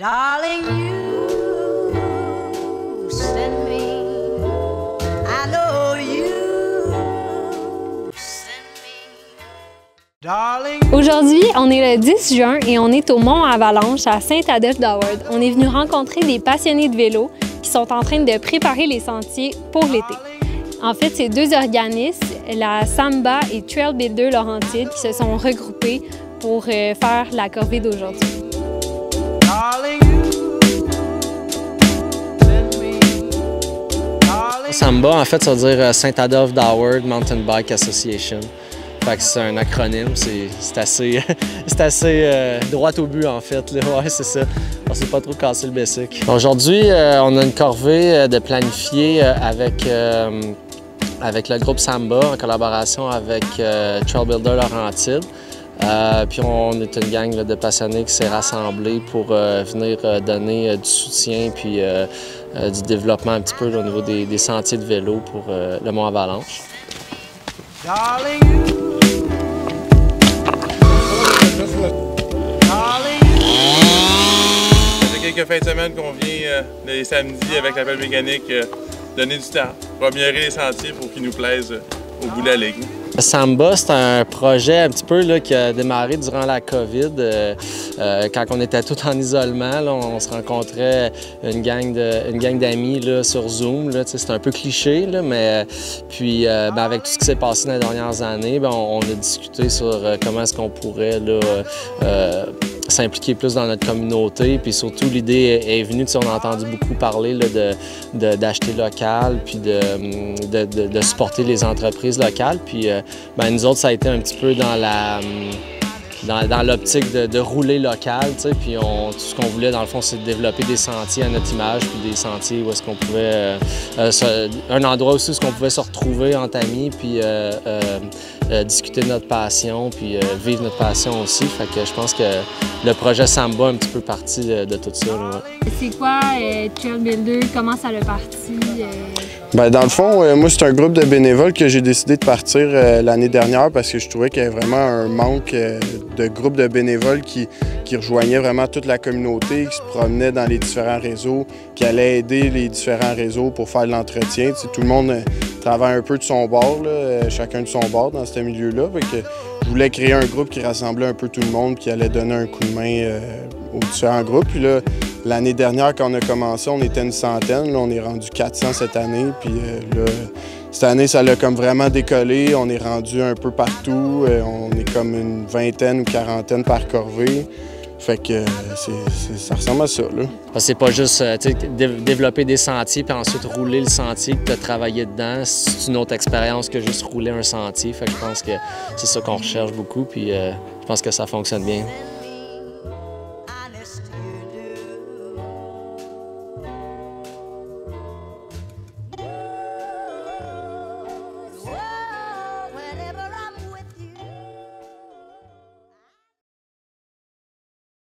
Darling, you send me. I know you send me. Darling. Aujourd'hui, on est le 10 juin et on est au Mont Avalanche à Saint-Adolphe-d'Howard. On est venu rencontrer des passionnés de vélo qui sont en train de préparer les sentiers pour l'été. En fait, c'est deux organismes, la Samba et Trail Builder Laurentides, qui se sont regroupés pour faire la corvée d'aujourd'hui. Samba, en fait, ça veut dire Saint-Adolphe-d'Howard Mountain Bike Association. Fait que c'est un acronyme, c'est assez droit au but, en fait. Là. Ouais, c'est ça. On s'est pas trop cassé le basic. Aujourd'hui, on a une corvée de planifier avec le groupe Samba en collaboration avec Trail Builder Laurentides. Puis on est une gang là, de passionnés qui s'est rassemblée pour venir donner du soutien puis du développement un petit peu là, au niveau des sentiers de vélo pour le Mont Avalanche. Ça fait quelques fins de semaine qu'on vient les samedis avec l'appel mécanique donner du temps pour améliorer les sentiers pour qu'ils nous plaisent au bout de la ligne. Samba, c'est un projet un petit peu là, qui a démarré durant la COVID. Quand on était tous en isolement, là, on se rencontrait une gang d'amis là, sur Zoom. C'est un peu cliché, là, mais puis avec tout ce qui s'est passé dans les dernières années, on a discuté sur comment est-ce qu'on pourrait là, s'impliquer plus dans notre communauté. Puis surtout, l'idée est venue, on a entendu beaucoup parler là, d'acheter local, puis de supporter les entreprises locales. Puis nous autres, ça a été un petit peu dans l'optique de rouler local, puis tout ce qu'on voulait, dans le fond, c'est de développer des sentiers à notre image, puis des sentiers où est-ce qu'on pouvait... un endroit aussi où on pouvait se retrouver entre amis, puis discuter de notre passion, puis vivre notre passion aussi. Fait que je pense que le projet Samba est un petit peu parti de tout ça. Là, ouais. C'est quoi Trail Builder? Comment ça l'a parti? Dans le fond, moi, c'est un groupe de bénévoles que j'ai décidé de partir l'année dernière parce que je trouvais qu'il y avait vraiment un manque de groupes de bénévoles qui rejoignaient vraiment toute la communauté, qui se promenaient dans les différents réseaux, qui allaient aider les différents réseaux pour faire de l'entretien. Tout le monde travaille un peu de son bord, là, chacun de son bord dans ce milieu-là. Je voulais créer un groupe qui rassemblait un peu tout le monde, qui allait donner un coup de main aux différents groupes. Puis là, l'année dernière, quand on a commencé, on était une centaine. Là, on est rendu 400 cette année. Puis là, cette année, ça l'a comme vraiment décollé. On est rendu un peu partout. On est comme une vingtaine ou quarantaine par corvée. Fait que ça ressemble à ça, là. C'est pas juste développer des sentiers puis ensuite rouler le sentier que tu as travaillé dedans. C'est une autre expérience que juste rouler un sentier. Fait que je pense que c'est ça qu'on recherche beaucoup puis je pense que ça fonctionne bien.